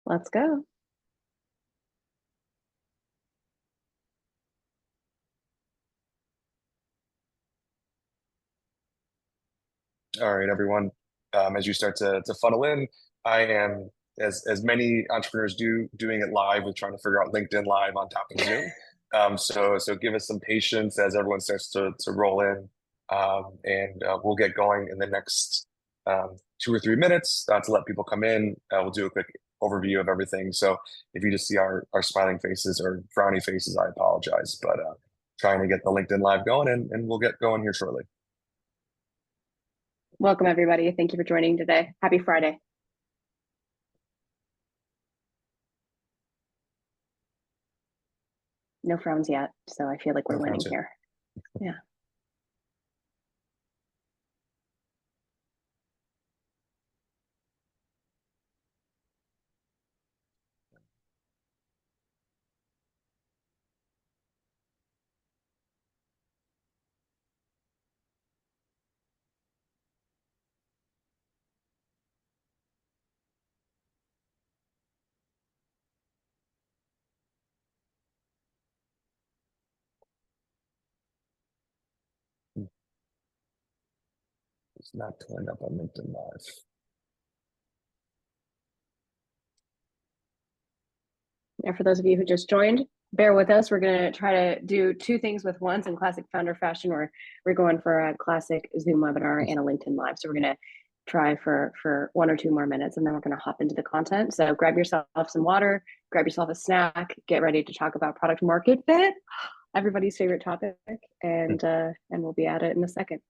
Let's go. All right, everyone. As you start to funnel in, I am, as many entrepreneurs do, doing it live with trying to figure out LinkedIn Live on top of Zoom. So give us some patience as everyone starts to roll in, and we'll get going in the next 2 or 3 minutes to let people come in. We'll do a quick overview of everything. So if you just see our smiling faces or frowny faces, I apologize, but trying to get the LinkedIn Live going, and we'll get going here shortly. Welcome, everybody. Thank you for joining today. Happy Friday. No frowns yet, so I feel like we're No winning frowns yet. here. Yeah. It's not pulling up on LinkedIn Live. And for those of you who just joined, bear with us. We're going to try to do two things with once in classic founder fashion, where we're going for a classic Zoom webinar and a LinkedIn Live. So we're going to try for 1 or 2 more minutes, and then we're going to hop into the content. So grab yourself some water, grab yourself a snack, get ready to talk about product market fit, everybody's favorite topic, and we'll be at it in a second.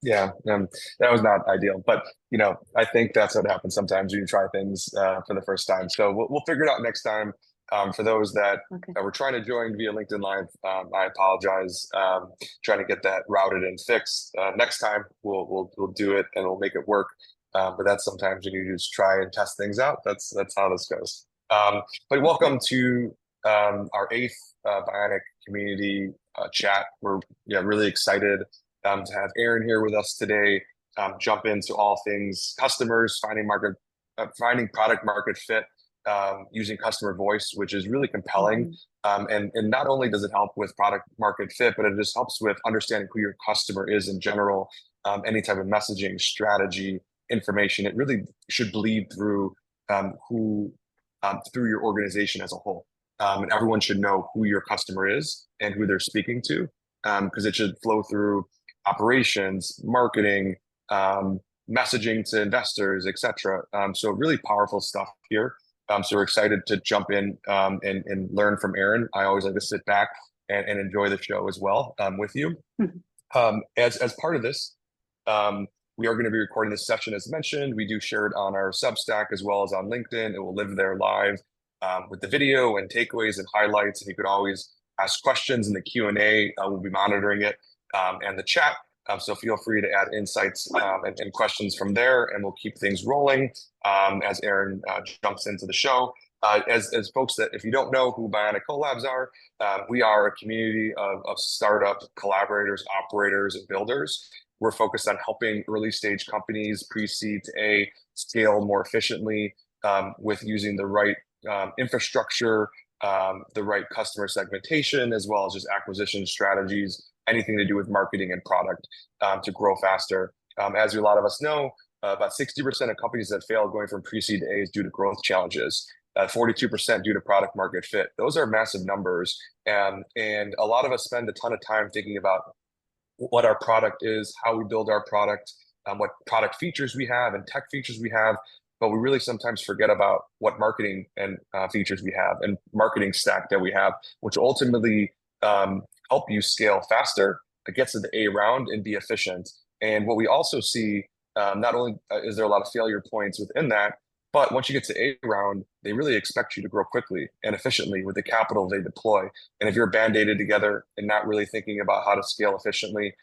Yeah, that was not ideal, but I think that's what happens sometimes when you try things for the first time. So we'll figure it out next time. For those that Okay. were trying to join via LinkedIn Live, I apologize. Trying to get that routed and fixed. Next time we'll do it and we'll make it work. But that's sometimes when you just try and test things out. That's how this goes. But welcome to our eighth Bionic community chat. We're really excited to have Erin here with us today, jump into all things customers, finding product market fit, using customer voice, which is really compelling. And not only does it help with product market fit, but it just helps with understanding who your customer is in general. Any type of messaging, strategy, information, it really should bleed through through your organization as a whole. And everyone should know who your customer is and who they're speaking to, because it should flow through operations, marketing, messaging to investors, etc. So really powerful stuff here. So we're excited to jump in and learn from Erin. I always like to sit back and enjoy the show as well with you. As part of this, we are going to be recording this session as mentioned. We do share it on our Substack as well as on LinkedIn. It will live there live with the video and takeaways and highlights. And you could always ask questions in the Q&A. We'll be monitoring it and the chat. So feel free to add insights and questions from there, and we'll keep things rolling as Erin jumps into the show. As folks that, if you don't know who Bionic Collabs are, we are a community of startup collaborators, operators, and builders. We're focused on helping early stage companies pre-seed to A scale more efficiently with using the right infrastructure, the right customer segmentation, as well as just acquisition strategies, anything to do with marketing and product to grow faster. As a lot of us know, about 60% of companies that fail going from pre-seed to A is due to growth challenges. 42% due to product market fit. Those are massive numbers. And a lot of us spend a ton of time thinking about what our product is, how we build our product, what product features we have and tech features we have. But we really sometimes forget about what marketing and features we have and marketing stack that we have, which ultimately help you scale faster, get to the A round and be efficient. And what we also see, not only is there a lot of failure points within that, but once you get to A round, they really expect you to grow quickly and efficiently with the capital they deploy. And if you're band-aided together and not really thinking about how to scale efficiently,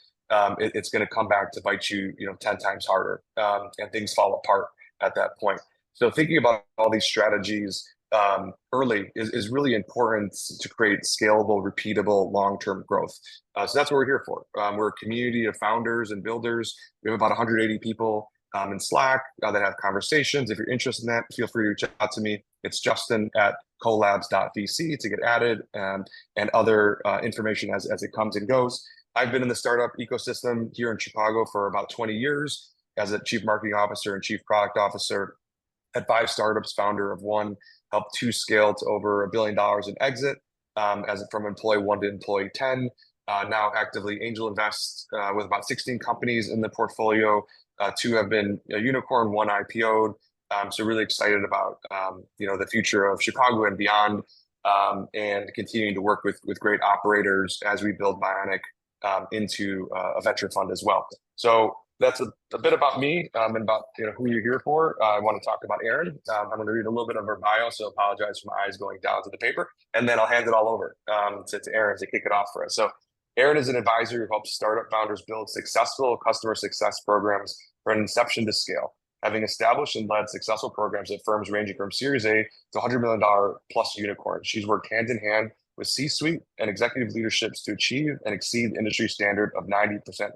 it's going to come back to bite you, 10 times harder, and things fall apart at that point. So thinking about all these strategies early is really important to create scalable, repeatable, long-term growth. So that's what we're here for. We're a community of founders and builders. We have about 180 people in Slack that have conversations. If you're interested in that, feel free to reach out to me. It's justin@colabs.vc to get added and other information as it comes and goes. I've been in the startup ecosystem here in Chicago for about 20 years as a chief marketing officer and chief product officer at 5 startups, founder of one, helped 2 scale to over $1 billion in exit from employee 1 to employee 10. Now actively angel invest with about 16 companies in the portfolio. 2 have been a unicorn, 1 IPO'd. So really excited about the future of Chicago and beyond, and continuing to work with great operators as we build Bionic into a venture fund as well. So that's a bit about me and about who you're here for. I want to talk about Erin. I'm going to read a little bit of her bio, so apologize for my eyes going down to the paper, and then I'll hand it all over to Erin to kick it off for us. So Erin is an advisor who helps startup founders build successful customer success programs from inception to scale, having established and led successful programs at firms ranging from Series A to $100 million plus unicorns. She's worked hand in hand with C-suite and executive leaderships to achieve and exceed industry standard of 90%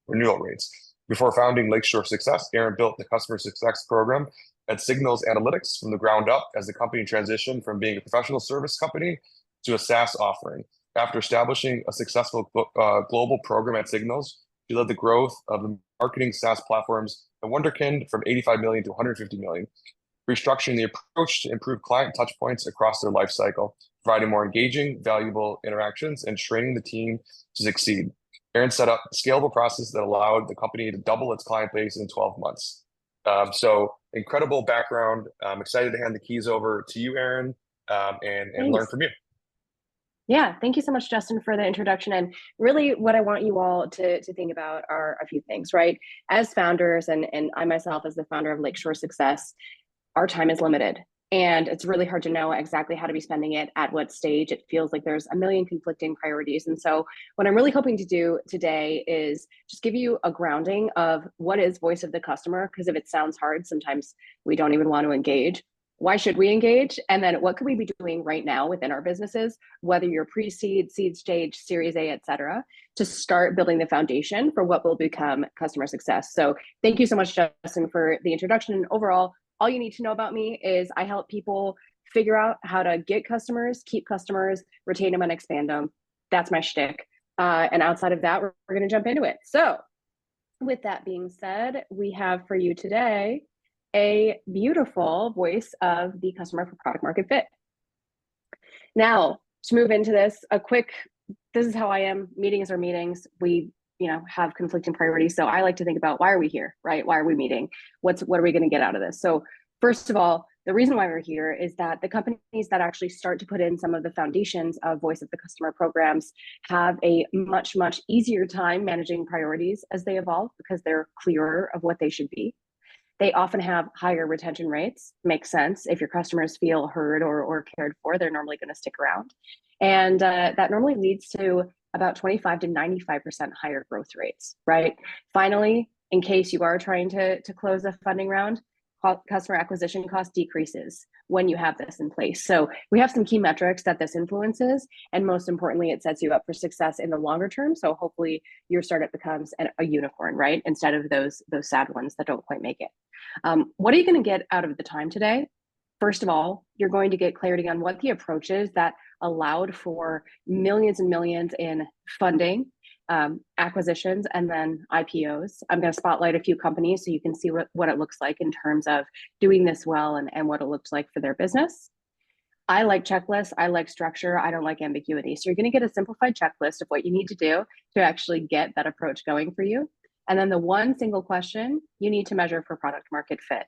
renewal rates. Before founding Lakeshore Success, Erin built the customer success program at Signals Analytics from the ground up as the company transitioned from being a professional service company to a SaaS offering. After establishing a successful global program at Signals, she led the growth of the marketing SaaS platforms at Wunderkind from 85 million to 150 million, restructuring the approach to improve client touchpoints across their lifecycle, providing more engaging, valuable interactions, and training the team to succeed. Erin set up a scalable process that allowed the company to double its client base in 12 months. So incredible background. I'm excited to hand the keys over to you, Erin, and learn from you. Yeah, thank you so much, Justin, for the introduction. And really what I want you all to think about are a few things, right? As founders, and I myself as the founder of Lakeshore Success, our time is limited. And it's really hard to know exactly how to be spending it, at what stage. It feels like there's a million conflicting priorities. And so what I'm really hoping to do today is just give you a grounding of what is voice of the customer, because if it sounds hard, sometimes we don't even want to engage. Why should we engage? And then what could we be doing right now within our businesses, whether you're pre-seed, seed stage, Series A, et cetera, to start building the foundation for what will become customer success. So thank you so much, Justin, for the introduction. And overall, all you need to know about me is I help people figure out how to get customers, keep customers, retain them, and expand them. That's my shtick. And outside of that, we're going to jump into it. So with that being said, we have for you today a beautiful voice of the customer for product market fit. Now, to move into this, this is how I am. Meetings are meetings. We have conflicting priorities. So I like to think about, why are we here, right? Why are we meeting? What are we going to get out of this? So first of all, the reason why we're here is that the companies that actually start to put in some of the foundations of voice of the customer programs have a much, much easier time managing priorities as they evolve, because they're clearer of what they should be. They often have higher retention rates. Makes sense. If your customers feel heard or cared for, they're normally going to stick around. And that normally leads to about 25 to 95% higher growth rates, right? Finally, in case you are trying to close a funding round, customer acquisition cost decreases when you have this in place. So we have some key metrics that this influences, and most importantly, it sets you up for success in the longer term. So hopefully your startup becomes a unicorn, right? Instead of those sad ones that don't quite make it. What are you going to get out of the time today? First of all, you're going to get clarity on what the approach is that allowed for millions and millions in funding, acquisitions, and then IPOs. I'm going to spotlight a few companies so you can see what it looks like in terms of doing this well and what it looks like for their business. I like checklists. I like structure. I don't like ambiguity. So you're going to get a simplified checklist of what you need to do to actually get that approach going for you. And then the one single question you need to measure for product market fit.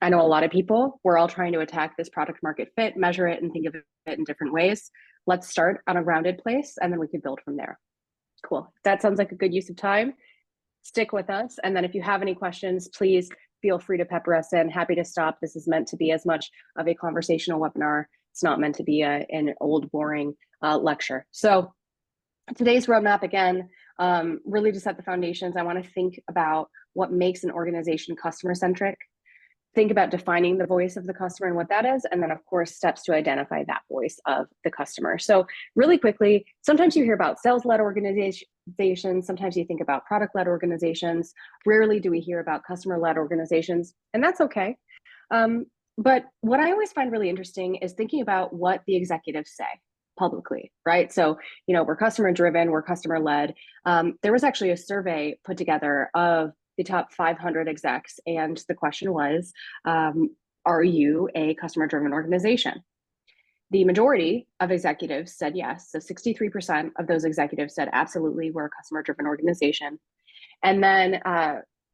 I know a lot of people, we're all trying to attack this product market fit, measure it, and think of it in different ways. Let's start on a rounded place, and then we can build from there. Cool. That sounds like a good use of time. Stick with us. And then if you have any questions, please feel free to pepper us in. Happy to stop. This is meant to be as much of a conversational webinar. It's not meant to be an old, boring lecture. So today's roadmap, again, really to set the foundations. I want to think about what makes an organization customer-centric. Think about defining the voice of the customer and what that is, and then of course steps to identify that voice of the customer. So really quickly, sometimes you hear about sales-led organizations, sometimes you think about product-led organizations. Rarely do we hear about customer-led organizations, and that's okay. But what I always find really interesting is thinking about what the executives say publicly, right? So, we're customer-driven, we're customer-led. There was actually a survey put together of the top 500 execs. And the question was, are you a customer-driven organization? The majority of executives said yes. So 63% of those executives said, absolutely, we're a customer-driven organization. And then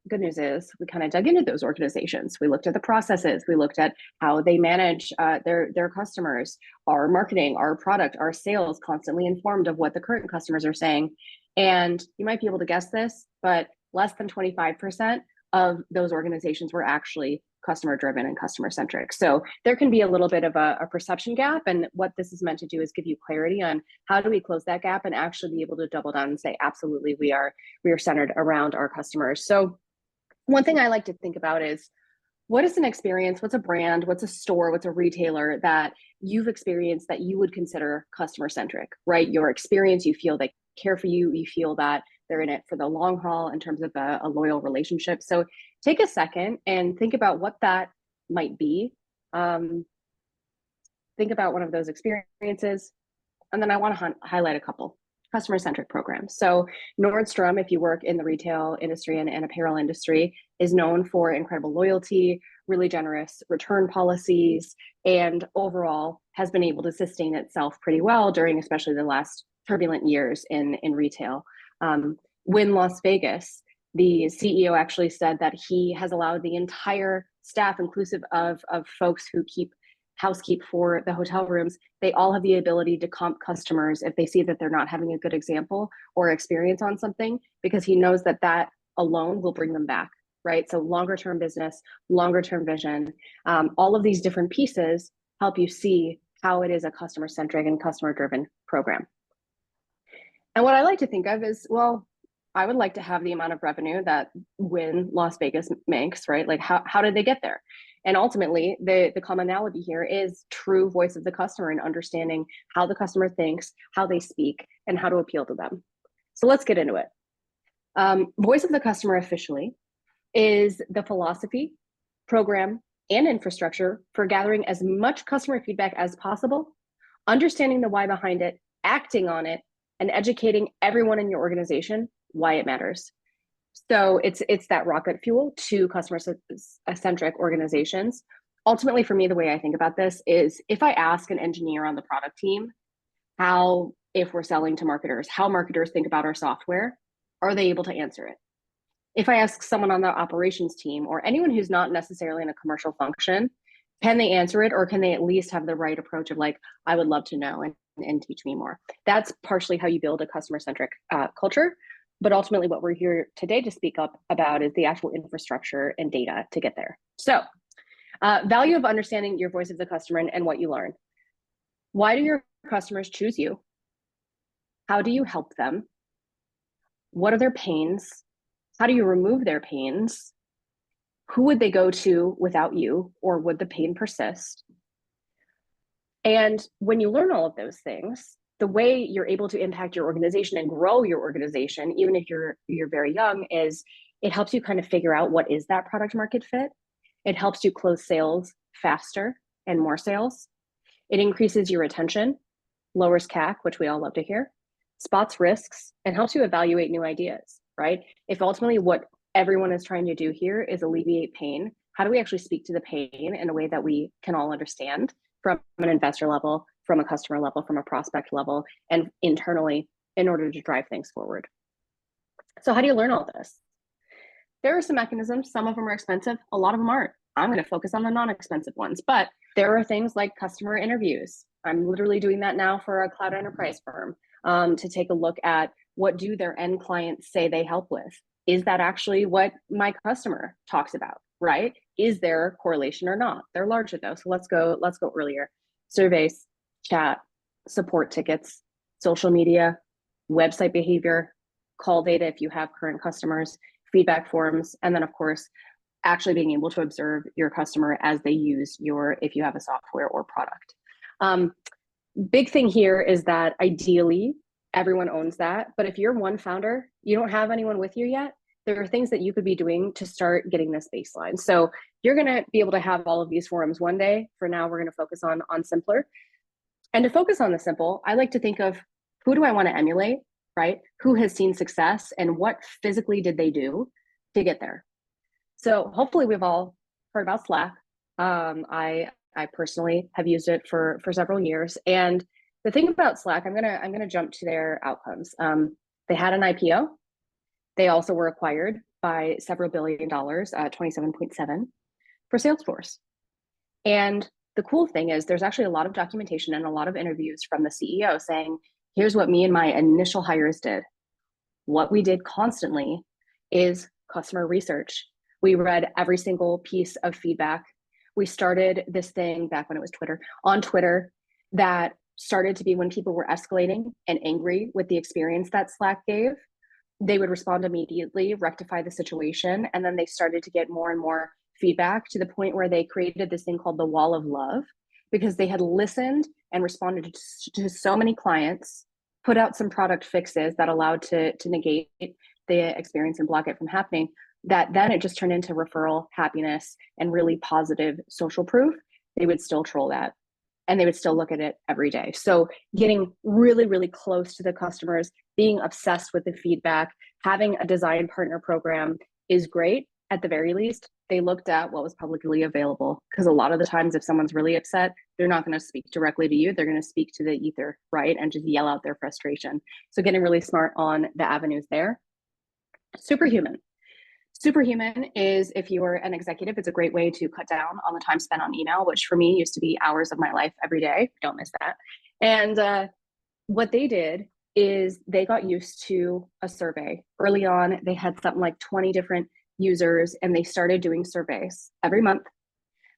good news is we kind of dug into those organizations. We looked at the processes. We looked at how they manage their customers, our marketing, our product, our sales, constantly informed of what the current customers are saying. And you might be able to guess this, but less than 25% of those organizations were actually customer driven and customer centric. So there can be a little bit of a perception gap. And what this is meant to do is give you clarity on how do we close that gap and actually be able to double down and say, absolutely, we are centered around our customers. So one thing I like to think about is, what is an experience, what's a brand, what's a store, what's a retailer that you've experienced that you would consider customer centric, right? Your experience, you feel they care for you, you feel that they're in it for the long haul in terms of a loyal relationship. So take a second and think about what that might be. Think about one of those experiences. And then I want to highlight a couple customer-centric programs. So Nordstrom, if you work in the retail industry and apparel industry, is known for incredible loyalty, really generous return policies, and overall has been able to sustain itself pretty well during especially the last turbulent years in retail. Wynn Las Vegas, the CEO actually said that he has allowed the entire staff, inclusive of folks who housekeep for the hotel rooms, they all have the ability to comp customers if they see that they're not having a good example or experience on something, because he knows that alone will bring them back, right? So longer term business, longer term vision, all of these different pieces help you see how it is a customer centric and customer driven program. And what I like to think of is, well, I would like to have the amount of revenue that Wynn Las Vegas makes, right? Like how did they get there? And ultimately, the commonality here is true voice of the customer and understanding how the customer thinks, how they speak, and how to appeal to them. So let's get into it. Voice of the customer officially is the philosophy, program, and infrastructure for gathering as much customer feedback as possible, understanding the why behind it, acting on it, and educating everyone in your organization why it matters. So it's that rocket fuel to customer-centric organizations. Ultimately, for me, the way I think about this is, if I ask an engineer on the product team if we're selling to marketers, how marketers think about our software, are they able to answer it? If I ask someone on the operations team or anyone who's not necessarily in a commercial function, can they answer it, or can they at least have the right approach of like, I would love to know and teach me more? That's partially how you build a customer-centric culture. But ultimately, what we're here today to speak up about is the actual infrastructure and data to get there. So value of understanding your voice of the customer and what you learn. Why do your customers choose you? How do you help them? What are their pains? How do you remove their pains? Who would they go to without you, or would the pain persist? And when you learn all of those things, the way you're able to impact your organization and grow your organization, even if you're very young, is it helps you kind of figure out what is that product market fit. It helps you close sales faster and more sales. It increases your retention, lowers CAC, which we all love to hear, spots risks, and helps you evaluate new ideas, right? If ultimately what everyone is trying to do here is alleviate pain, how do we actually speak to the pain in a way that we can all understand from an investor level, from a customer level, from a prospect level, and internally in order to drive things forward? So how do you learn all this? There are some mechanisms. Some of them are expensive. A lot of them aren't. I'm going to focus on the non-expensive ones, but there are things like customer interviews. I'm literally doing that now for a cloud enterprise firm, to take a look at what do their end clients say they help with. Is that actually what my customer talks about, right? Is there a correlation or not? They're larger though, so let's go earlier. Surveys, chat, support tickets, social media, website behavior, call data if you have current customers, feedback forms, and then of course, actually being able to observe your customer as they use if you have a software or product. Big thing here is that ideally everyone owns that, but if you're one founder, you don't have anyone with you yet, there are things that you could be doing to start getting this baseline. So you're going to be able to have all of these forums one day. For now, we're going to focus on simpler. And to focus on the simple, I like to think of who do I want to emulate, right? Who has seen success and what physically did they do to get there? So hopefully we've all heard about Slack. I personally have used it for several years. And the thing about Slack, I'm gonna jump to their outcomes. They had an IPO. They also were acquired by several $billion, 27.7 for Salesforce. And the cool thing is there's actually a lot of documentation and a lot of interviews from the CEO saying, here's what me and my initial hires did. What we did constantly is customer research. We read every single piece of feedback. We started this thing back when it was Twitter, on Twitter, that started to be when people were escalating and angry with the experience that Slack gave. They would respond immediately, rectify the situation, and then they started to get more and more feedback to the point where they created this thing called the wall of love, because they had listened and responded to so many clients, put out some product fixes that allowed to negate the experience and block it from happening, that then it just turned into referral happiness and really positive social proof. They would still troll that and they would still look at it every day. So getting really, really close to the customers, being obsessed with the feedback, having a design partner program is great. At the very least, they looked at what was publicly available, because a lot of the times if someone's really upset, they're not going to speak directly to you. They're going to speak to the ether, right? And just yell out their frustration. So getting really smart on the avenues there. Superhuman. Superhuman is, if you are an executive, it's a great way to cut down on the time spent on email, which for me used to be hours of my life every day. Don't miss that. And what they did is they got used to a survey. Early on, they had something like 20 different users, and they started doing surveys every month.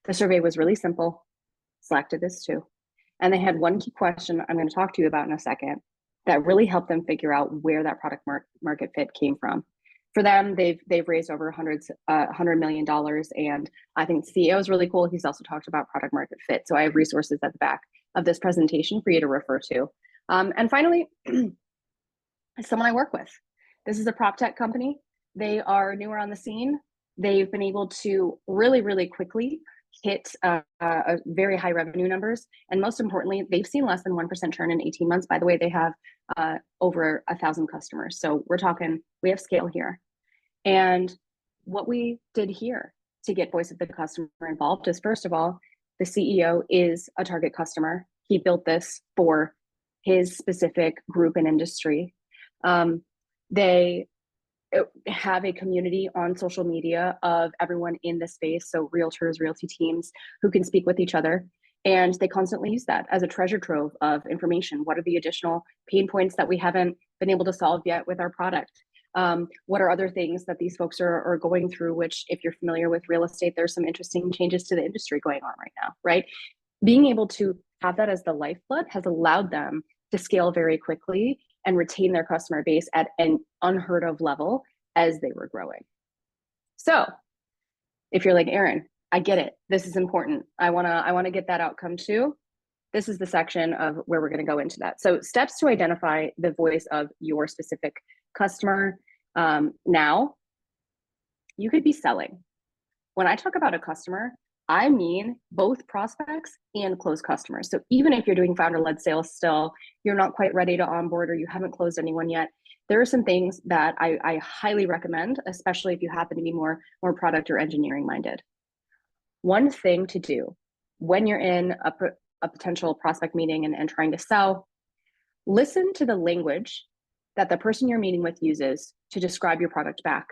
The survey was really simple. Slack did this too. And they had one key question I'm going to talk to you about in a second that really helped them figure out where that product market fit came from. For them, they've raised over $100 million, and I think the CEO is really cool. He's also talked about product market fit. So I have resources at the back of this presentation for you to refer to. And finally, someone I work with. This is a prop tech company. They are newer on the scene. They've been able to really, really quickly hit very high revenue numbers. And most importantly, they've seen less than 1% churn in 18 months. By the way, they have over 1,000 customers. So we're talking, we have scale here. And what we did here to get voice of the customer involved is, first of all, the CEO is a target customer. He built this for his specific group and industry. They have a community on social media of everyone in the space, so realtors, realty teams who can speak with each other, and they constantly use that as a treasure trove of information. What are the additional pain points that we haven't been able to solve yet with our product? What are other things that these folks are going through, which if you're familiar with real estate, there's some interesting changes to the industry going on right now, right? Being able to have that as the lifeblood has allowed them to scale very quickly and retain their customer base at an unheard of level as they were growing. So If you're like, Erin, I get it. This is important. I wanna get that outcome too. This is the section of where we're going to go into that. So steps to identify the voice of your specific customer. Now, you could be selling. When I talk about a customer, I mean both prospects and closed customers. So even if you're doing founder-led sales still, you're not quite ready to onboard or you haven't closed anyone yet, there are some things that I highly recommend, especially if you happen to be more product or engineering minded. One thing to do when you're in a potential prospect meeting and trying to sell, listen to the language that the person you're meeting with uses to describe your product back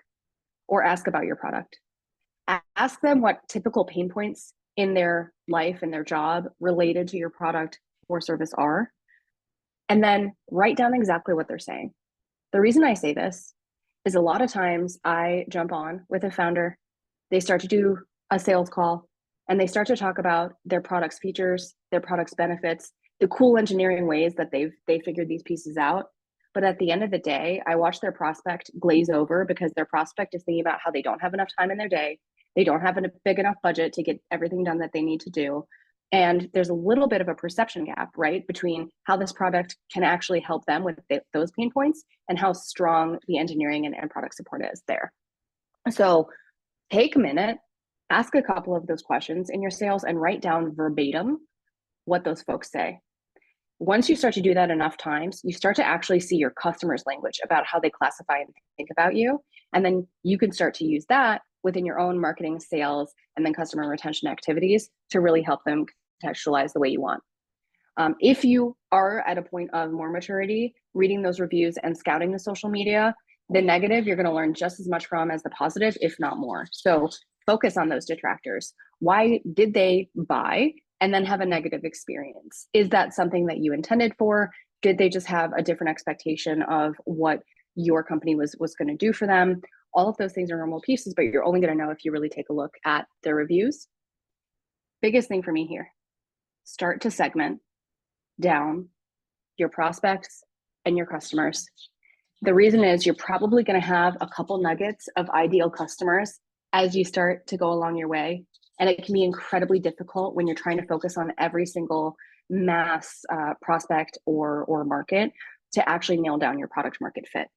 or ask about your product. Ask them what typical pain points in their life and their job related to your product or service are, and then write down exactly what they're saying. The reason I say this is a lot of times I jump on with a founder, they start to do a sales call, and they start to talk about their product's features, their product's benefits, the cool engineering ways that they figured these pieces out. But at the end of the day, I watch their prospect glaze over because their prospect is thinking about how they don't have enough time in their day. They don't have a big enough budget to get everything done that they need to do. And there's a little bit of a perception gap, right, between how this product can actually help them with those pain points and how strong the engineering and product support is there. So take a minute, ask a couple of those questions in your sales and write down verbatim what those folks say. Once you start to do that enough times, you start to actually see your customers' language about how they classify and think about you. And then you can start to use that within your own marketing, sales, and then customer retention activities to really help them contextualize the way you want. If you are at a point of more maturity, reading those reviews and scouting the social media, the negative you're going to learn just as much from as the positive, if not more. So focus on those detractors. Why did they buy and then have a negative experience? Is that something that you intended for? Did they just have a different expectation of what your company was going to do for them? All of those things are normal pieces, but you're only going to know if you really take a look at their reviews. Biggest thing for me here, start to segment down your prospects and your customers. The reason is you're probably going to have a couple nuggets of ideal customers as you start to go along your way. And it can be incredibly difficult when you're trying to focus on every single mass prospect or market to actually nail down your product market fit.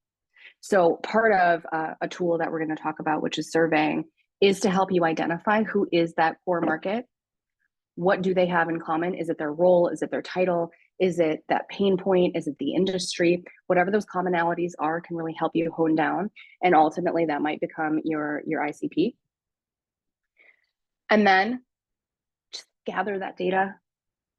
So part of a tool that we're going to talk about, which is surveying, is to help you identify who is that core market. What do they have in common? Is it their role? Is it their title? Is it that pain point? Is it the industry? Whatever those commonalities are can really help you hone down. And ultimately that might become your ICP. And then just gather that data.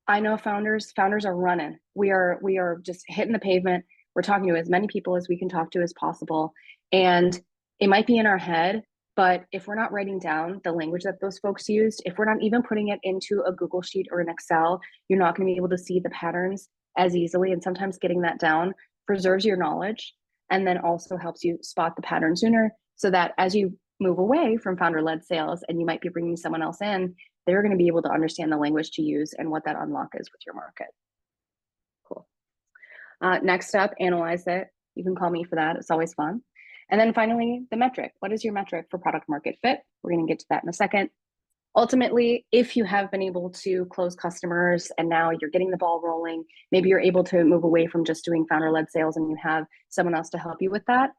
I know founders are running. We are just hitting the pavement. We're talking to as many people as we can talk to as possible. And it might be in our head, but if we're not writing down the language that those folks used, if we're not even putting it into a Google Sheet or an Excel, you're not going to be able to see the patterns as easily. And sometimes getting that down preserves your knowledge and then also helps you spot the pattern sooner so that as you move away from founder-led sales and you might be bringing someone else in, they're going to be able to understand the language to use and what that unlock is with your market. Cool. Next up, analyze it. You can call me for that. It's always fun. And then finally, the metric. What is your metric for product market fit? We're going to get to that in a second. Ultimately, if you have been able to close customers and now you're getting the ball rolling, maybe you're able to move away from just doing founder-led sales and you have someone else to help you with that,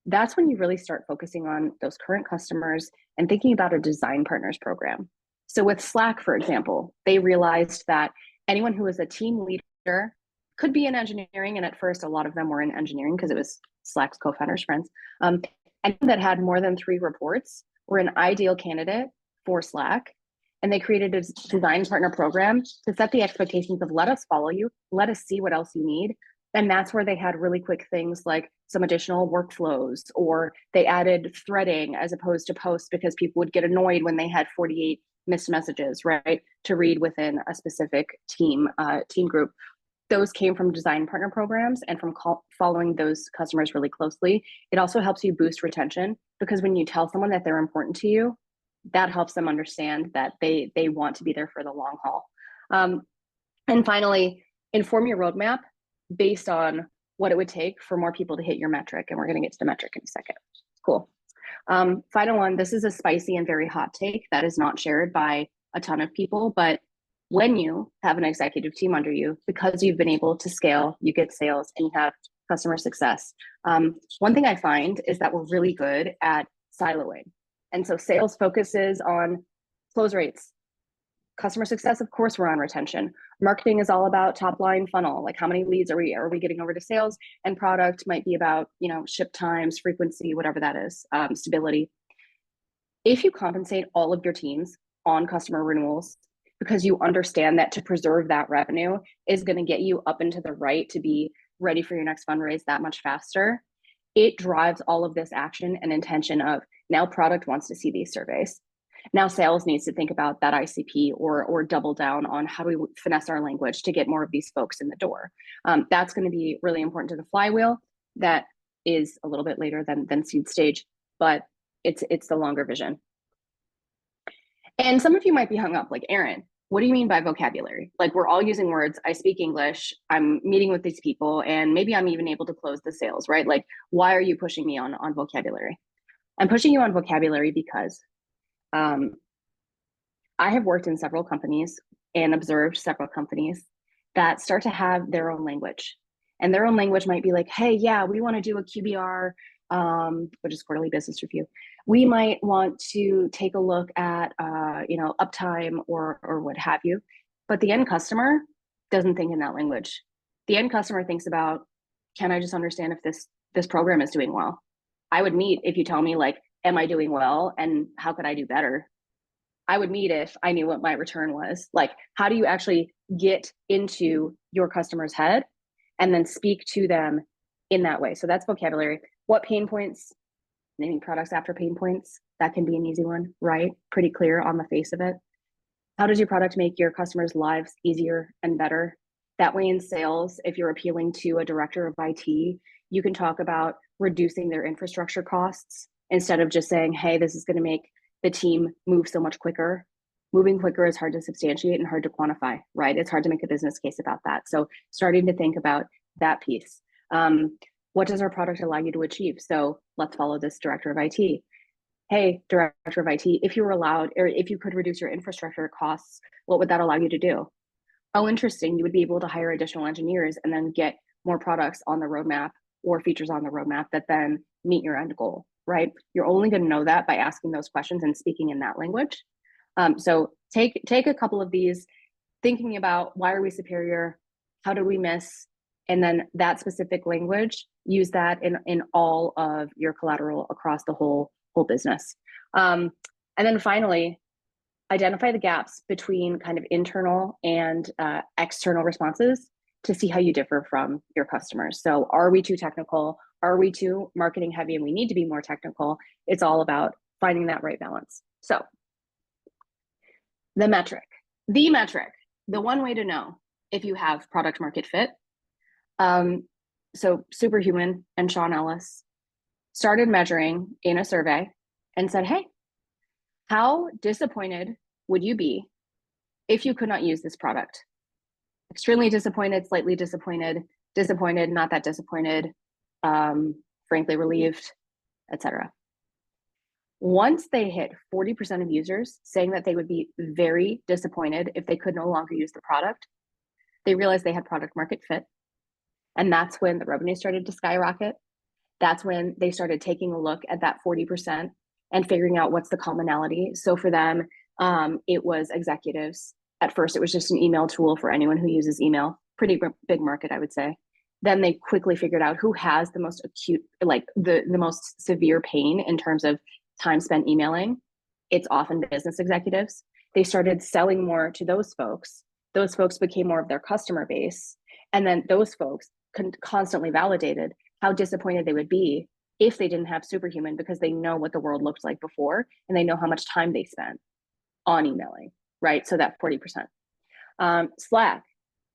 that's when you really start focusing on those current customers and thinking about a design partners program. So with Slack, for example, they realized that anyone who was a team leader could be in engineering. And at first, a lot of them were in engineering because it was Slack's co-founders' friends. And that had more than 3 reports were an ideal candidate for Slack. And they created a design partner program to set the expectations of let us follow you, let us see what else you need. And that's where they had really quick things like some additional workflows, or they added threading as opposed to posts because people would get annoyed when they had 48 missed messages, right, to read within a specific team group. Those came from design partner programs and from following those customers really closely. It also helps you boost retention because when you tell someone that they're important to you, that helps them understand that they want to be there for the long haul. And finally, inform your roadmap based on what it would take for more people to hit your metric. And we're going to get to the metric in a second. Cool. Final one, this is a spicy and very hot take that is not shared by a ton of people, but when you have an executive team under you, because you've been able to scale, you get sales and you have customer success. One thing I find is that we're really good at siloing. And so sales focuses on close rates. Customer success, of course, we're on retention. Marketing is all about top line funnel, like how many leads are we getting over to sales, and product might be about, you know, ship times, frequency, whatever that is, stability. If you compensate all of your teams on customer renewals, because you understand that to preserve that revenue is going to get you up into the right to be ready for your next fundraise that much faster, it drives all of this action and intention of now product wants to see these surveys. Now sales needs to think about that ICP or double down on how do we finesse our language to get more of these folks in the door. That's going to be really important to the flywheel. That is a little bit later than seed stage, but it's the longer vision. And some of you might be hung up like, Erin, what do you mean by vocabulary? Like, we're all using words. I speak English. I'm meeting with these people, and maybe I'm even able to close the sales, right? Like, why are you pushing me on vocabulary? I'm pushing you on vocabulary because I have worked in several companies and observed several companies that start to have their own language. And their own language might be like, hey, yeah, we want to do a QBR, which is quarterly business review. We might want to take a look at, uptime or what have you. But the end customer doesn't think in that language. The end customer thinks about, can I just understand if this program is doing well? I would meet if you tell me like, am I doing well and how could I do better? I would meet if I knew what my return was. Like, how do you actually get into your customer's head and then speak to them in that way? So that's vocabulary. What pain points? Naming products after pain points. That can be an easy one, right? Pretty clear on the face of it. How does your product make your customers' lives easier and better? That way in sales, if you're appealing to a director of IT, you can talk about reducing their infrastructure costs instead of just saying, hey, this is going to make the team move so much quicker. Moving quicker is hard to substantiate and hard to quantify, right? It's hard to make a business case about that. So starting to think about that piece. What does our product allow you to achieve? So let's follow this director of IT. Hey, director of IT, if you were allowed, or if you could reduce your infrastructure costs, what would that allow you to do? Oh, interesting. You would be able to hire additional engineers and then get more products on the roadmap or features on the roadmap that then meet your end goal, right? You're only going to know that by asking those questions and speaking in that language. So take a couple of these, thinking about why are we superior? How did we miss? And then that specific language, use that in all of your collateral across the whole business. And then finally, identify the gaps between kind of internal and external responses to see how you differ from your customers. So are we too technical? Are we too marketing heavy and we need to be more technical? It's all about finding that right balance. So the metric, the one way to know if you have product market fit. So Superhuman and Sean Ellis started measuring in a survey and said, hey, how disappointed would you be if you could not use this product? Extremely disappointed, slightly disappointed, disappointed, not that disappointed, frankly relieved, etc. Once they hit 40% of users saying that they would be very disappointed if they could no longer use the product, they realized they had product market fit. And that's when the revenue started to skyrocket. That's when they started taking a look at that 40% and figuring out what's the commonality. So for them, it was executives. At first, it was just an email tool for anyone who uses email. Pretty big market, I would say. Then they quickly figured out who has the most acute, like the most severe pain in terms of time spent emailing. It's often business executives. They started selling more to those folks. Those folks became more of their customer base. And then those folks constantly validated how disappointed they would be if they didn't have Superhuman, because they know what the world looked like before and they know how much time they spent on emailing, right? So that 40%. Slack,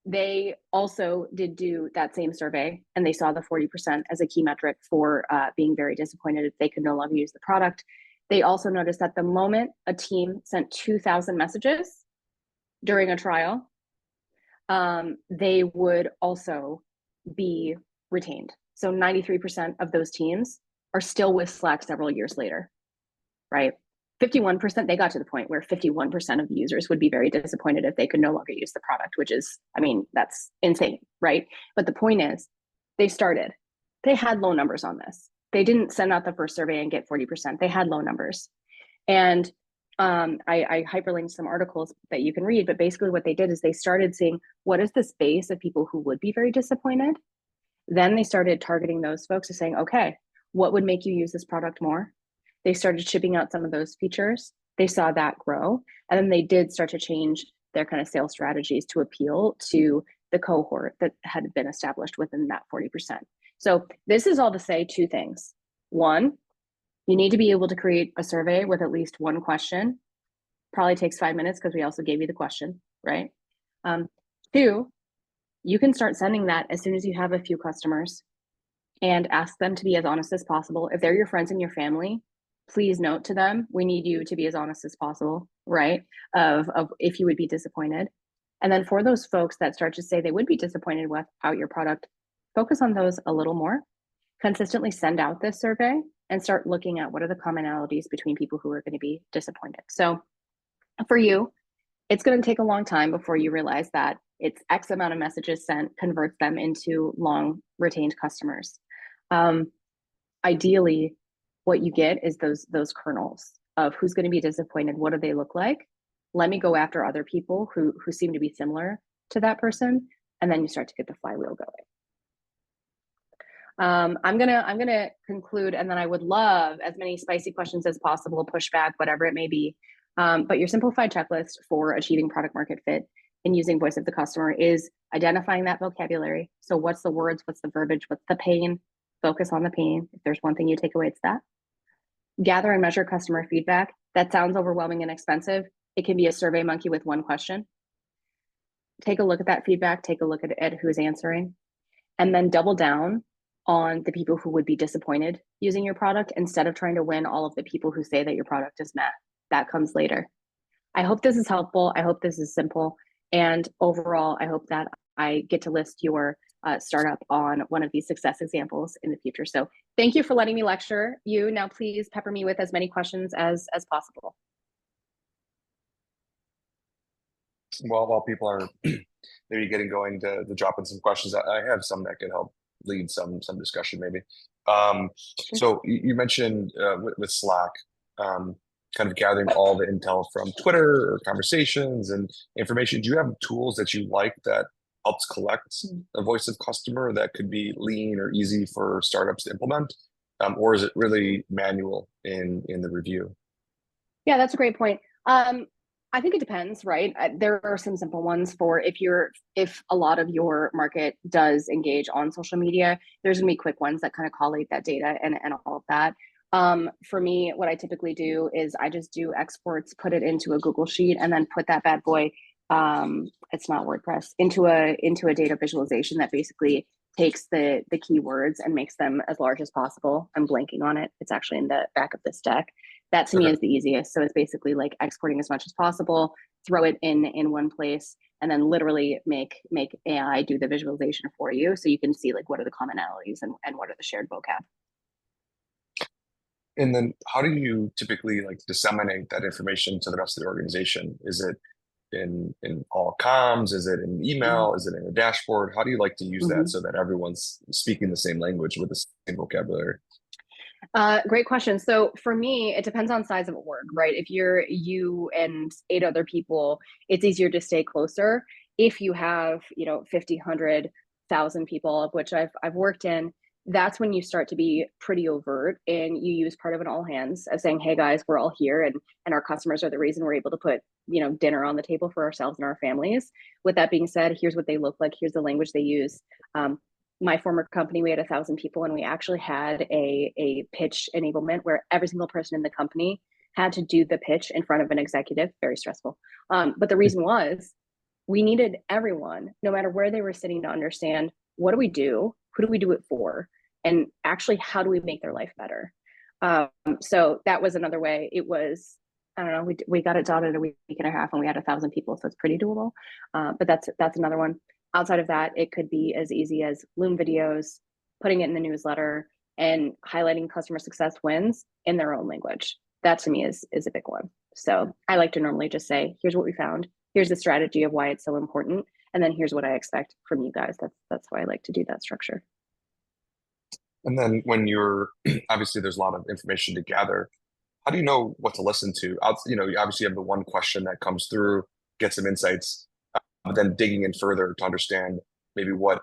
they also did do that same survey and they saw the 40% as a key metric for being very disappointed if they could no longer use the product. They also noticed that the moment a team sent 2,000 messages during a trial, they would also be retained. So 93% of those teams are still with Slack several years later. right? 51%, they got to the point where 51% of the users would be very disappointed if they could no longer use the product, which is, I mean, that's insane, right? But the point is, they started. They had low numbers on this. They didn't send out the first survey and get 40%. They had low numbers. And I hyperlinked some articles that you can read, but basically what they did is they started seeing what is this base of people who would be very disappointed. Then they started targeting those folks and saying, okay, what would make you use this product more? They started shipping out some of those features. They saw that grow. And then they did start to change their kind of sales strategies to appeal to the cohort that had been established within that 40%. So this is all to say two things. One, you need to be able to create a survey with at least one question. Probably takes 5 minutes because we also gave you the question, right? Two, you can start sending that as soon as you have a few customers and ask them to be as honest as possible. If they're your friends and your family, please note to them, we need you to be as honest as possible, right? Of if you would be disappointed. And then for those folks that start to say they would be disappointed without your product, focus on those a little more. Consistently send out this survey and start looking at what are the commonalities between people who are going to be disappointed. So for you, it's going to take a long time before you realize that it's X amount of messages sent converts them into long retained customers. Ideally, what you get is those kernels of who's going to be disappointed. What do they look like? Let me go after other people who seem to be similar to that person, and then you start to get the flywheel going. I'm gonna conclude, and then I would love as many spicy questions as possible, pushback, whatever it may be. But your simplified checklist for achieving product market fit and using voice of the customer is identifying that vocabulary. So what's the words, what's the verbiage, what's the pain? Focus on the pain. If there's one thing you take away, it's that. Gather and measure customer feedback. That sounds overwhelming and expensive. It can be a survey monkey with one question. Take a look at that feedback, take a look at who's answering, and then double down on the people who would be disappointed using your product instead of trying to win all of the people who say that your product is meh. That comes later. I hope this is helpful. I hope this is simple. And overall, I hope that I get to list your startup on one of these success examples in the future. So thank you for letting me lecture you. Now, please pepper me with as many questions as possible. Well, while people are maybe getting going to drop in some questions, I have some that can help lead some discussion maybe. So you mentioned with Slack, kind of gathering all the intel from Twitter or conversations and information. Do you have tools that you like that helps collect a voice of customer that could be lean or easy for startups to implement? Or is it really manual in the review? Yeah, that's a great point. I think it depends, right? There are some simple ones for if a lot of your market does engage on social media, there's gonna be quick ones that kind of collate that data and all of that. For me, what I typically do is I just do exports, put it into a Google Sheet, and then put that bad boy, it's not WordPress, into a data visualization that basically takes the keywords and makes them as large as possible. I'm blanking on it. It's actually in the back of this deck. That to me is the easiest. So it's basically like exporting as much as possible, throw it in one place, and then literally make AI do the visualization for you. So you can see like what are the commonalities and what are the shared vocab. And then how do you typically like disseminate that information to the rest of the organization? Is it in all comms? Is it in email? Is it in a dashboard? How do you like to use that so that everyone's speaking the same language with the same vocabulary? Great question. So for me, it depends on size of org, right? If you're you and 8 other people, it's easier to stay closer. If you have, 50, 100,000 people, of which I've worked in, that's when you start to be pretty overt and you use part of an all hands as saying, hey guys, we're all here and our customers are the reason we're able to put, dinner on the table for ourselves and our families. With that being said, here's what they look like. Here's the language they use. My former company, we had 1,000 people and we actually had a pitch enablement where every single person in the company had to do the pitch in front of an executive. Very stressful. But the reason was we needed everyone, no matter where they were sitting, to understand what do we do? Who do we do it for? And actually, how do we make their life better? So that was another way. It was, I don't know, we got it done in a week and a half and we had 1,000 people. So it's pretty doable. But that's another one. Outside of that, it could be as easy as Loom videos, putting it in the newsletter, and highlighting customer success wins in their own language. that to me is a big one. So I like to normally just say, here's what we found, here's the strategy of why it's so important, and then here's what I expect from you guys. That's how I like to do that structure. And then when you're obviously there's a lot of information to gather. How do you know what to listen to? You obviously have the one question that comes through, get some insights, but then digging in further to understand maybe what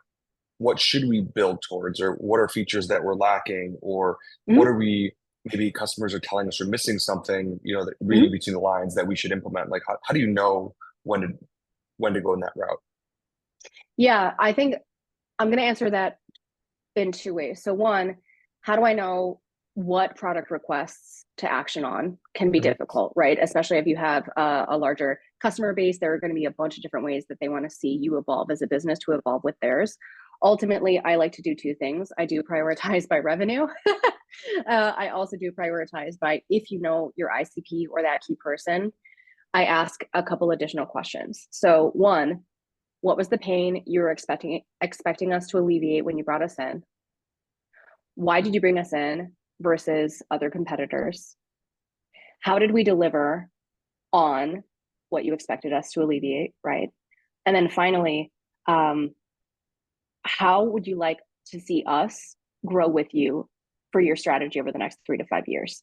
should we build towards, or what are features that we're lacking, or what Mhm. are we maybe customers are telling us we're missing something, that reading Mhm. between the lines that we should implement. Like how do you know when to go in that route? Yeah, I think I'm going to answer that in two ways. So one, how do I know what product requests to action on can be Mhm. difficult, right? Especially if you have a larger customer base, there are going to be a bunch of different ways that they want to see you evolve as a business to evolve with theirs. Ultimately, I like to do two things. I do prioritize by revenue. I also do prioritize by, if you know your ICP or that key person, I ask a couple additional questions. So one, what was the pain you were expecting us to alleviate when you brought us in? Why did you bring us in versus other competitors? How did we deliver on what you expected us to alleviate, right? And then finally, um, how would you like to see us grow with you for your strategy over the next 3 to 5 years?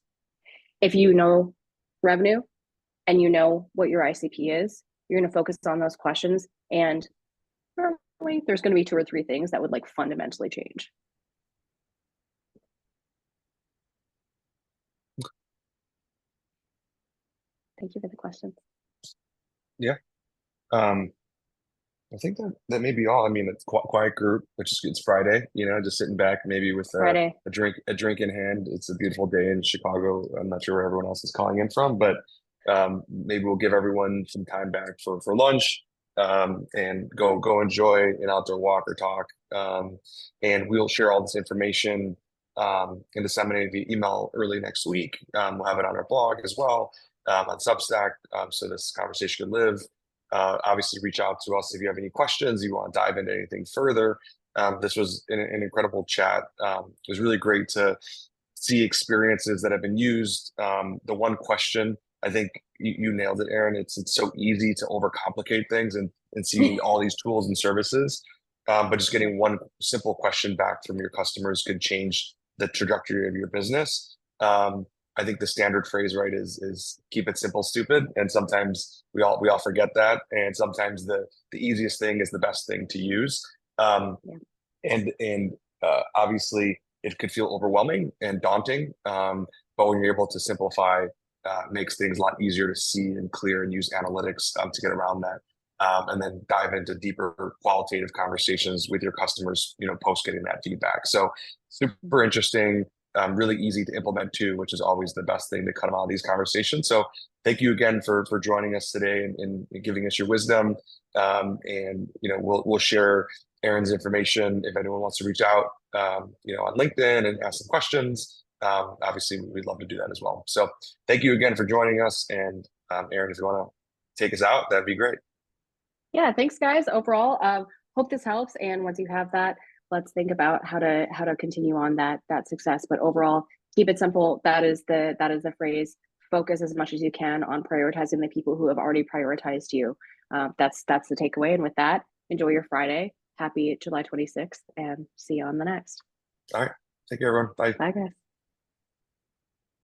If you know revenue and you know what your ICP is, you're going to focus on those questions. And normally there's going to be two or three things that would like fundamentally change. Thank you for the question. Yeah. Um, I think that may be all. I mean, it's quiet group, which is it's Friday, just sitting back maybe with Friday. a drink in hand. It's a beautiful day in Chicago. I'm not sure where everyone else is calling in from, but maybe we'll give everyone some time back for lunch, and go enjoy an outdoor walk or talk. And we'll share all this information and disseminate via email early next week. We'll have it on our blog as well, on Substack, so this conversation can live. Obviously, reach out to us if you have any questions, you want to dive into anything further. This was an incredible chat. It was really great to see experiences that have been used. The one question, I think you nailed it, Erin. It's so easy to overcomplicate things and see all these tools and services. But just getting one simple question back from your customers could change the trajectory of your business. I think the standard phrase, right, is keep it simple, stupid. And sometimes we all forget that. And sometimes the easiest thing is the best thing to use. Yeah. And obviously it could feel overwhelming and daunting. But when you're able to simplify, makes things a lot easier to see and clear, and use analytics to get around that. And then dive into deeper qualitative conversations with your customers, post getting that feedback. So super interesting, really easy to implement too, which is always the best thing to come out of these conversations. So thank you again for joining us today and giving us your wisdom. And we'll share Erin's information if anyone wants to reach out, on LinkedIn and ask some questions. Obviously, we'd love to do that as well. So thank you again for joining us. And Erin, if you want to take us out, that'd be great. Yeah, thanks guys. Overall, hope this helps. And once you have that, let's think about how to continue on that success. But overall, keep it simple. That is the phrase. Focus as much as you can on prioritizing the people who have already prioritized you. That's the takeaway. And with that, enjoy your Friday. Happy July 26th, and see you on the next. All right. Take care, everyone. Bye. Bye, guys.